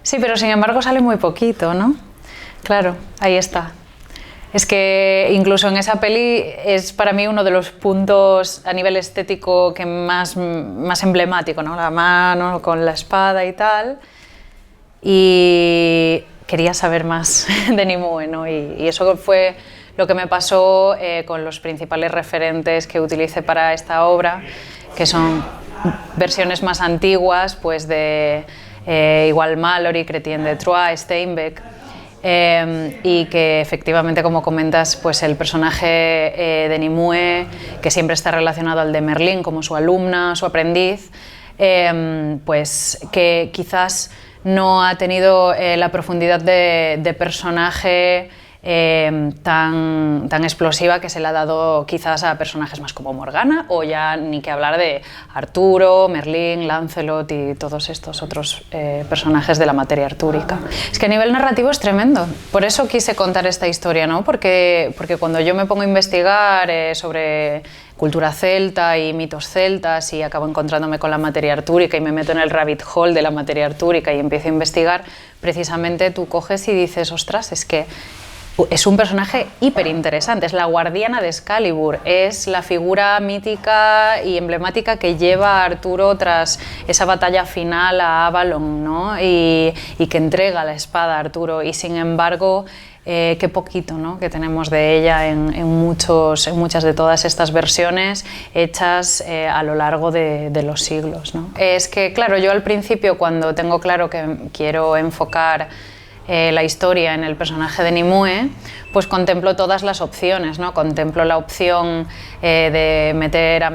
Sí, pero sin embargo sale muy poquito, ¿no? Claro, ahí está. Es que incluso en esa peli es para mí uno de los puntos a nivel estético que más emblemático, ¿no? La mano con la espada y tal. Y quería saber más de Nimue, ¿no? Y eso fue lo que me pasó con los principales referentes que utilicé para esta obra, que son versiones más antiguas, pues de igual Malory, Chrétien de Troyes, Steinbeck, y que efectivamente, como comentas, pues el personaje de Nimue, que siempre está relacionado al de Merlín como su alumna, su aprendiz, pues que quizás no ha tenido la profundidad de personaje tan explosiva que se le ha dado quizás a personajes más como Morgana, o ya ni que hablar de Arturo, Merlín, Lancelot y todos estos otros personajes de la materia artúrica. Es que a nivel narrativo es tremendo, por eso quise contar esta historia, ¿no? Porque cuando yo me pongo a investigar sobre cultura celta y mitos celtas y acabo encontrándome con la materia artúrica y me meto en el rabbit hole de la materia artúrica y empiezo a investigar, precisamente tú coges y dices, ostras, es que es un personaje hiper interesante, es la guardiana de Excalibur, es la figura mítica y emblemática que lleva a Arturo tras esa batalla final a Avalon, ¿no? y que entrega la espada a Arturo, y sin embargo qué poquito, ¿no? Que tenemos de ella en muchas de todas estas versiones hechas a lo largo de los siglos, ¿no? Es que, claro, yo al principio, cuando tengo claro que quiero enfocar la historia en el personaje de Nimue, pues contemplo todas las opciones, ¿no? Contemplo la opción de meter a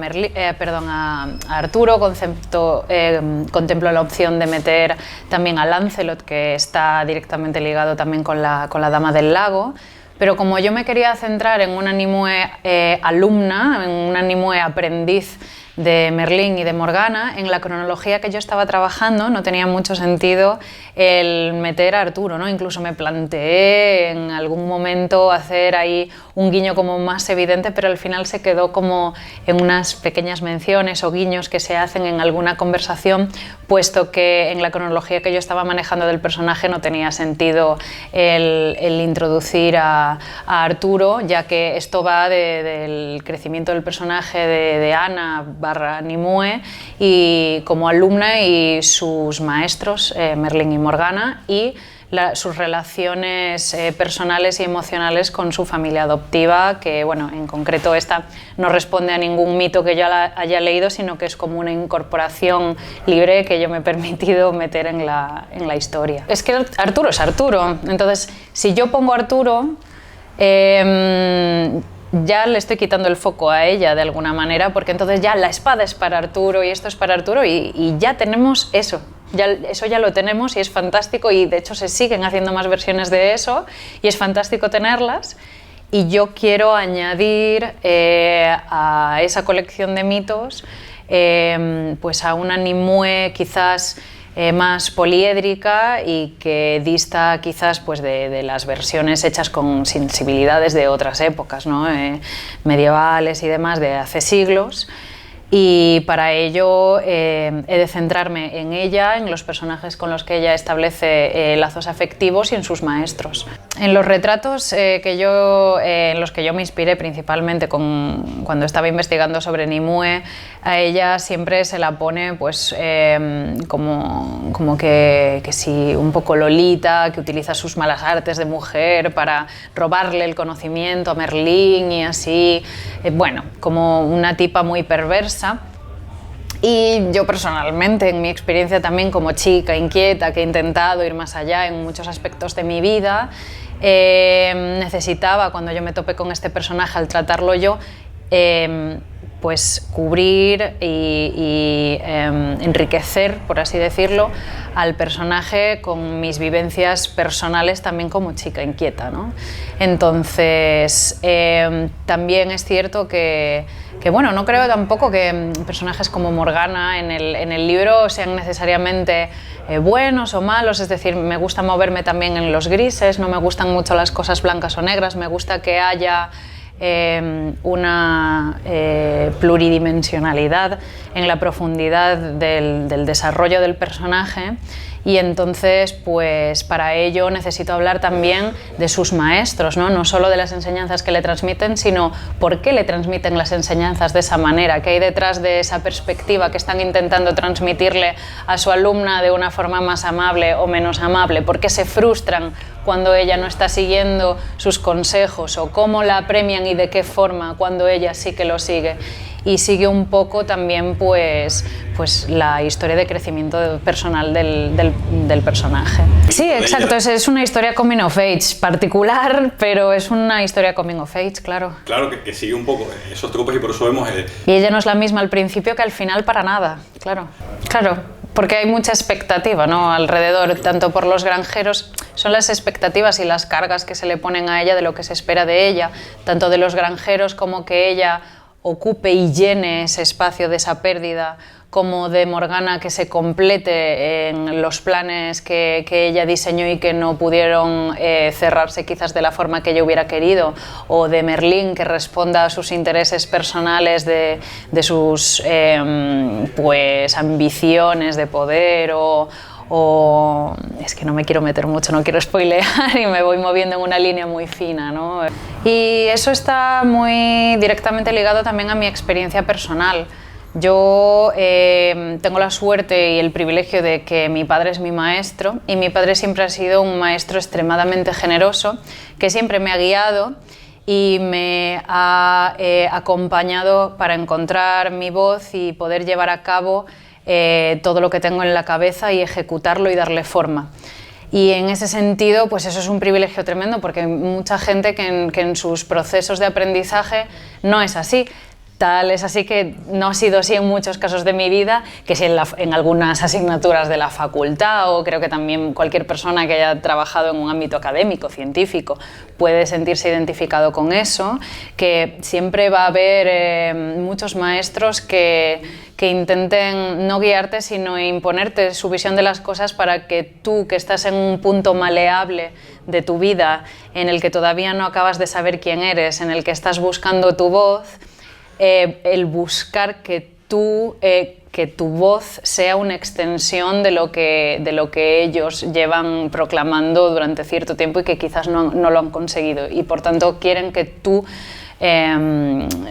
Arturo, contemplo la opción de meter también a Lancelot, que está directamente ligado también con la Dama del Lago, pero como yo me quería centrar en una Nimue alumna, en una Nimue aprendiz de Merlín y de Morgana, en la cronología que yo estaba trabajando no tenía mucho sentido el meter a Arturo, ¿no? Incluso me planteé en algún momento hacer ahí un guiño como más evidente, pero al final se quedó como en unas pequeñas menciones o guiños que se hacen en alguna conversación, puesto que en la cronología que yo estaba manejando del personaje no tenía sentido el introducir a Arturo, ya que esto va del crecimiento del personaje de Ana / Nimue y como alumna y sus maestros, Merlín y Morgana, y sus relaciones personales y emocionales con su familia adoptiva, que bueno, en concreto esta no responde a ningún mito que yo haya leído, sino que es como una incorporación libre que yo me he permitido meter en la historia. Es que Arturo es Arturo, entonces si yo pongo a Arturo, ya le estoy quitando el foco a ella de alguna manera, porque entonces ya la espada es para Arturo y esto es para Arturo y ya tenemos eso. Eso ya lo tenemos y es fantástico, y de hecho se siguen haciendo más versiones de eso y es fantástico tenerlas, y yo quiero añadir a esa colección de mitos pues a una Nimue quizás más poliédrica y que dista quizás pues de las versiones hechas con sensibilidades de otras épocas, ¿no? Medievales y demás, de hace siglos. Y para ello he de centrarme en ella, en los personajes con los que ella establece lazos afectivos y en sus maestros. En los retratos en los que yo me inspiré principalmente cuando estaba investigando sobre Nimue, a ella siempre se la pone pues, como que sí, un poco Lolita, que utiliza sus malas artes de mujer para robarle el conocimiento a Merlín y así, bueno, como una tipa muy perversa. Y yo personalmente, en mi experiencia también como chica inquieta, que he intentado ir más allá en muchos aspectos de mi vida, necesitaba, cuando yo me topé con este personaje, al tratarlo yo, pues cubrir y enriquecer, por así decirlo, al personaje con mis vivencias personales también como chica inquieta, ¿no? Entonces, también es cierto que bueno, no creo tampoco que personajes como Morgana en el libro sean necesariamente buenos o malos, es decir, me gusta moverme también en los grises, no me gustan mucho las cosas blancas o negras, me gusta que haya una pluridimensionalidad en la profundidad del desarrollo del personaje, Y entonces, pues para ello necesito hablar también de sus maestros, ¿no? No solo de las enseñanzas que le transmiten, sino por qué le transmiten las enseñanzas de esa manera, qué hay detrás de esa perspectiva que están intentando transmitirle a su alumna de una forma más amable o menos amable, por qué se frustran cuando ella no está siguiendo sus consejos, o cómo la premian y de qué forma cuando ella sí que lo sigue. Y sigue un poco también pues la historia de crecimiento personal del personaje. Sí, exacto, es una historia coming of age, particular, pero es una historia coming of age, claro. Claro, que sigue un poco esos tropos, y por eso vemos... Y ella no es la misma al principio que al final para nada, claro. Claro, porque hay mucha expectativa, ¿no?, alrededor, tanto por los granjeros, son las expectativas y las cargas que se le ponen a ella de lo que se espera de ella, tanto de los granjeros como que ella ocupe y llene ese espacio de esa pérdida, como de Morgana que se complete en los planes que ella diseñó y que no pudieron cerrarse quizás de la forma que ella hubiera querido, o de Merlín que responda a sus intereses personales de sus pues ambiciones de poder, o es que no me quiero meter mucho, no quiero spoilear y me voy moviendo en una línea muy fina, ¿no? Y eso está muy directamente ligado también a mi experiencia personal. Yo tengo la suerte y el privilegio de que mi padre es mi maestro, y mi padre siempre ha sido un maestro extremadamente generoso, que siempre me ha guiado y me ha acompañado para encontrar mi voz y poder llevar a cabo todo lo que tengo en la cabeza y ejecutarlo y darle forma. Y en ese sentido, pues eso es un privilegio tremendo, porque hay mucha gente que en sus procesos de aprendizaje no es así. Tal es así que no ha sido así en muchos casos de mi vida, que sí en algunas asignaturas de la facultad, o creo que también cualquier persona que haya trabajado en un ámbito académico, científico, puede sentirse identificado con eso, que siempre va a haber muchos maestros que intenten no guiarte, sino imponerte su visión de las cosas para que tú, que estás en un punto maleable de tu vida, en el que todavía no acabas de saber quién eres, en el que estás buscando tu voz, el buscar que tu voz sea una extensión de lo que ellos llevan proclamando durante cierto tiempo y que quizás no lo han conseguido, y por tanto quieren que tú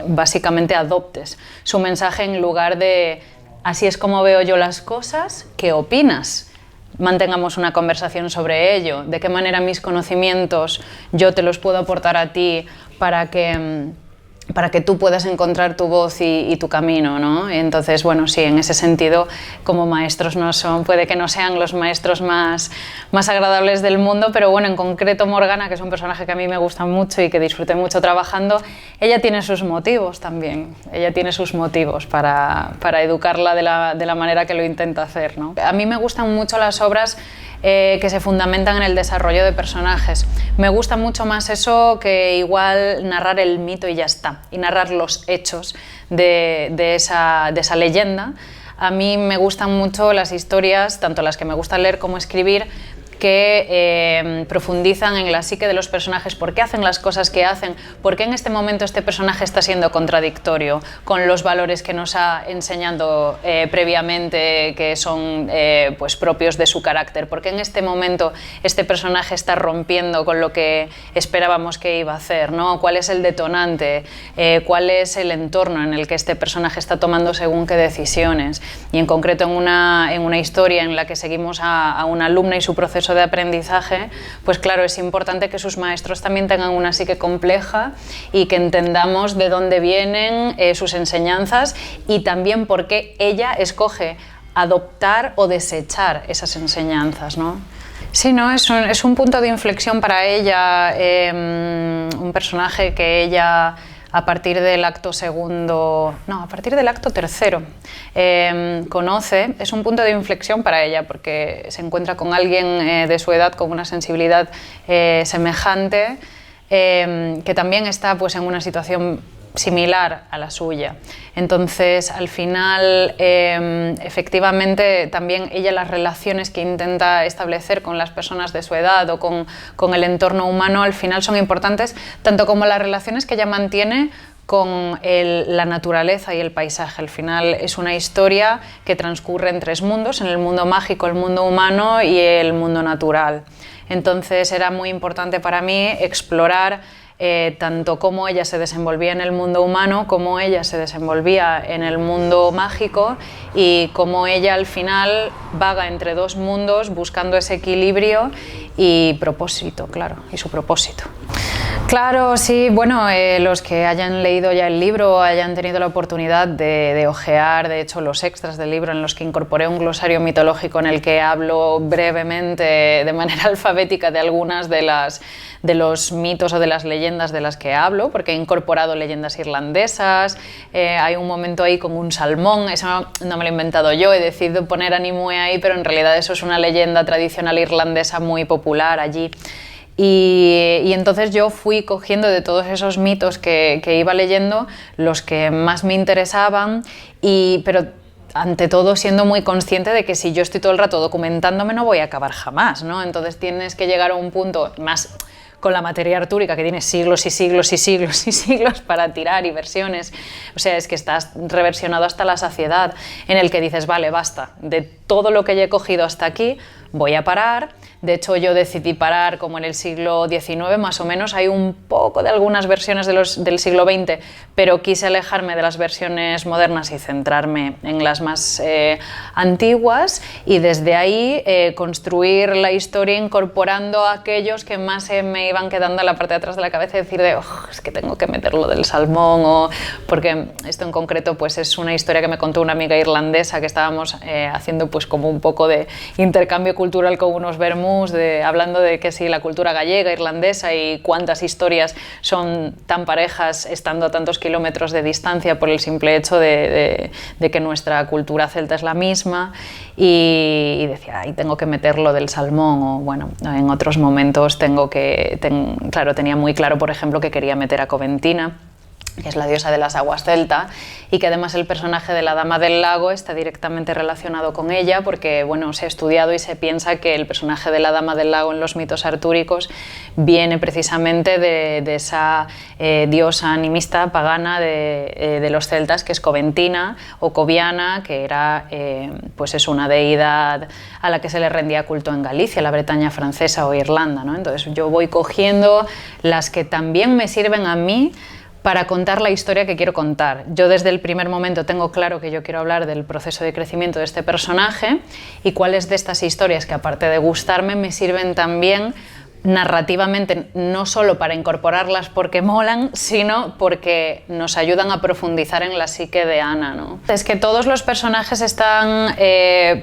básicamente adoptes su mensaje en lugar de así es como veo yo las cosas, ¿qué opinas? Mantengamos una conversación sobre ello, de qué manera mis conocimientos yo te los puedo aportar a ti para que tú puedas encontrar tu voz y tu camino, ¿no? Entonces, bueno, sí, en ese sentido, como maestros puede que no sean los maestros más agradables del mundo, pero bueno, en concreto Morgana, que es un personaje que a mí me gusta mucho y que disfruté mucho trabajando, ella tiene sus motivos también, ella tiene sus motivos para educarla de la manera que lo intenta hacer, ¿no? A mí me gustan mucho las obras que se fundamentan en el desarrollo de personajes. Me gusta mucho más eso que igual narrar el mito y ya está, y narrar los hechos de esa leyenda. A mí me gustan mucho las historias, tanto las que me gusta leer como escribir, que profundizan en la psique de los personajes, por qué hacen las cosas que hacen, por qué en este momento este personaje está siendo contradictorio con los valores que nos ha enseñado previamente, que son pues propios de su carácter, por qué en este momento este personaje está rompiendo con lo que esperábamos que iba a hacer, ¿no? ¿Cuál es el detonante? ¿Cuál es el entorno en el que este personaje está tomando según qué decisiones? Y en concreto en una historia en la que seguimos a una alumna y su proceso de aprendizaje, pues claro, es importante que sus maestros también tengan una psique compleja y que entendamos de dónde vienen sus enseñanzas y también por qué ella escoge adoptar o desechar esas enseñanzas, ¿no? Sí, ¿no? Es un punto de inflexión para ella, un personaje que ella a partir del acto tercero conoce, es un punto de inflexión para ella porque se encuentra con alguien de su edad con una sensibilidad semejante, que también está pues en una situación similar a la suya. Entonces, al final, efectivamente, también ella las relaciones que intenta establecer con las personas de su edad o con el entorno humano, al final son importantes, tanto como las relaciones que ella mantiene con la naturaleza y el paisaje. Al final es una historia que transcurre en 3 mundos, en el mundo mágico, el mundo humano y el mundo natural. Entonces era muy importante para mí explorar tanto cómo ella se desenvolvía en el mundo humano, cómo ella se desenvolvía en el mundo mágico y cómo ella al final vaga entre 2 mundos buscando ese equilibrio y propósito, claro, y su propósito. Claro, sí, bueno, los que hayan leído ya el libro, hayan tenido la oportunidad de ojear, de hecho, los extras del libro en los que incorporé un glosario mitológico en el que hablo brevemente, de manera alfabética, de algunas de los mitos o de las leyendas de las que hablo, porque he incorporado leyendas irlandesas, hay un momento ahí con un salmón, eso no me lo he inventado yo, he decidido poner a Nimue ahí, pero en realidad eso es una leyenda tradicional irlandesa muy popular allí. Y entonces yo fui cogiendo de todos esos mitos que iba leyendo los que más me interesaban, pero ante todo siendo muy consciente de que si yo estoy todo el rato documentándome no voy a acabar jamás, ¿no? Entonces tienes que llegar a un punto más con la materia artúrica que tiene siglos y siglos y siglos y siglos para tirar y versiones, o sea, es que estás reversionado hasta la saciedad, en el que dices, vale, basta, de todo lo que ya he cogido hasta aquí voy a parar. De hecho, yo decidí parar como en el siglo XIX, más o menos. Hay un poco de algunas versiones del siglo XX, pero quise alejarme de las versiones modernas y centrarme en las más antiguas, y desde ahí construir la historia incorporando a aquellos que más me iban quedando en la parte de atrás de la cabeza, y decir es que tengo que meter lo del salmón, porque esto en concreto pues es una historia que me contó una amiga irlandesa que estábamos haciendo pues como un poco de intercambio cultural con unos vermús, hablando de que sí, la cultura gallega, irlandesa, y cuántas historias son tan parejas estando a tantos kilómetros de distancia por el simple hecho de que nuestra cultura celta es la misma, y decía, ay, tengo que meter lo del salmón, o bueno, en otros momentos claro, tenía muy claro, por ejemplo, que quería meter a Coventina, que es la diosa de las aguas celta, y que además el personaje de la Dama del Lago está directamente relacionado con ella, porque bueno, se ha estudiado y se piensa que el personaje de la Dama del Lago en los mitos artúricos viene precisamente de esa diosa animista pagana de los celtas, que es Coventina o Coviana, que era pues es una deidad a la que se le rendía culto en Galicia, la Bretaña francesa o Irlanda, ¿no? Entonces yo voy cogiendo las que también me sirven a mí para contar la historia que quiero contar. Yo desde el primer momento tengo claro que yo quiero hablar del proceso de crecimiento de este personaje, y cuáles de estas historias que, aparte de gustarme, me sirven también narrativamente, no solo para incorporarlas porque molan, sino porque nos ayudan a profundizar en la psique de Ana, ¿no? Es que todos los personajes están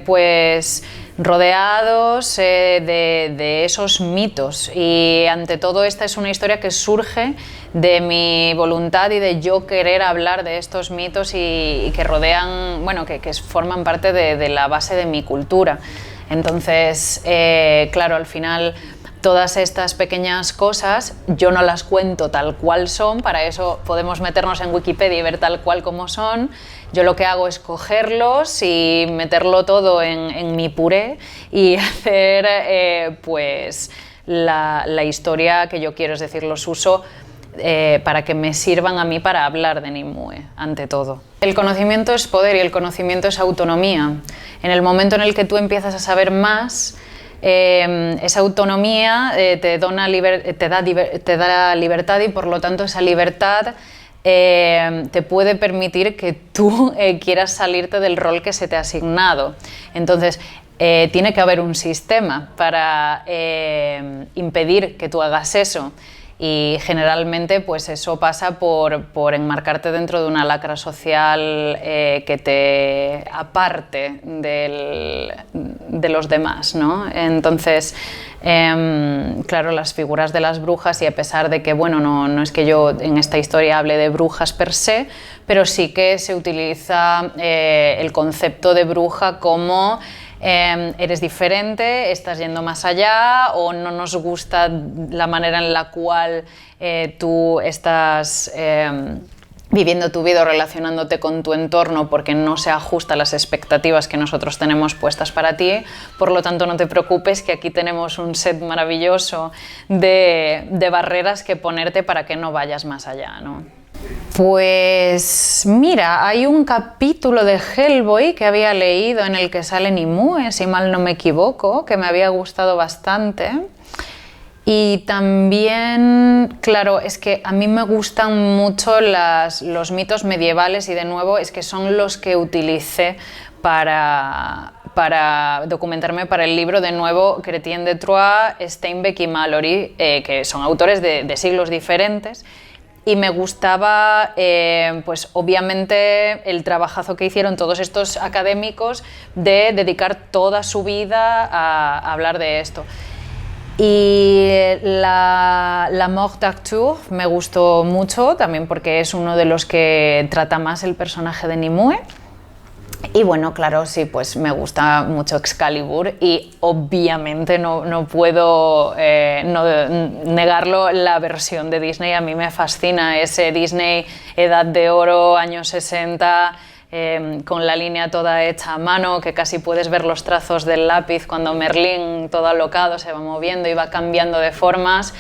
pues rodeados de esos mitos, y ante todo esta es una historia que surge de mi voluntad y de yo querer hablar de estos mitos y que rodean, bueno, que forman parte de la base de mi cultura. Entonces, claro, al final todas estas pequeñas cosas yo no las cuento tal cual son, para eso podemos meternos en Wikipedia y ver tal cual como son. Yo lo que hago es cogerlos y meterlo todo en mi puré y hacer pues la historia que yo quiero, es decir, los uso para que me sirvan a mí para hablar de Nimue, ante todo. El conocimiento es poder y el conocimiento es autonomía. En el momento en el que tú empiezas a saber más, esa autonomía te da libertad, y por lo tanto esa libertad te puede permitir que tú quieras salirte del rol que se te ha asignado. Entonces, tiene que haber un sistema para impedir que tú hagas eso. Y generalmente pues eso pasa por enmarcarte dentro de una lacra social que te aparte de los demás, ¿no? Entonces, claro, las figuras de las brujas, y a pesar de que, bueno, no es que yo en esta historia hable de brujas per se, pero sí que se utiliza el concepto de bruja como eres diferente, estás yendo más allá, o no nos gusta la manera en la cual tú estás viviendo tu vida o relacionándote con tu entorno, porque no se ajusta a las expectativas que nosotros tenemos puestas para ti. Por lo tanto, no te preocupes, que aquí tenemos un set maravilloso de barreras que ponerte para que no vayas más allá, ¿no? Pues mira, hay un capítulo de Hellboy que había leído en el que sale Nimue, si mal no me equivoco, que me había gustado bastante. Y también, claro, es que a mí me gustan mucho los mitos medievales y de nuevo es que son los que utilicé para documentarme para el libro, de nuevo, Chrétien de Troyes, Steinbeck y Malory, que son autores de siglos diferentes. Y me gustaba, pues obviamente, el trabajazo que hicieron todos estos académicos de dedicar toda su vida a hablar de esto. Y la Mort d'Arthur me gustó mucho, también porque es uno de los que trata más el personaje de Nimue. Y bueno, claro, sí, pues me gusta mucho Excalibur y obviamente no puedo negarlo, la versión de Disney a mí me fascina, ese Disney Edad de Oro, años 60, con la línea toda hecha a mano, que casi puedes ver los trazos del lápiz cuando Merlín, todo alocado, se va moviendo y va cambiando de formas.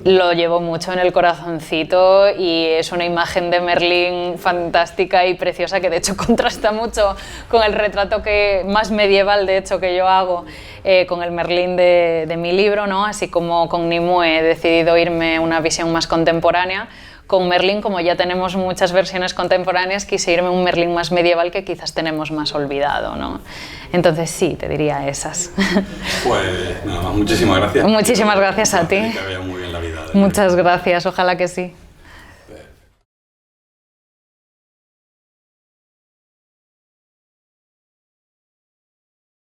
Lo llevo mucho en el corazoncito y es una imagen de Merlín fantástica y preciosa que de hecho contrasta mucho con el retrato más medieval de hecho que yo hago con el Merlín de mi libro, ¿no? Así como con Nimue he decidido irme a una visión más contemporánea. Con Merlín, como ya tenemos muchas versiones contemporáneas, quise irme a un Merlín más medieval que quizás tenemos más olvidado, ¿no? Entonces sí, te diría esas. Pues nada más, muchísimas gracias. Muchísimas gracias a ti. Que vea muy bien la vida. Muchas gracias, ojalá que sí.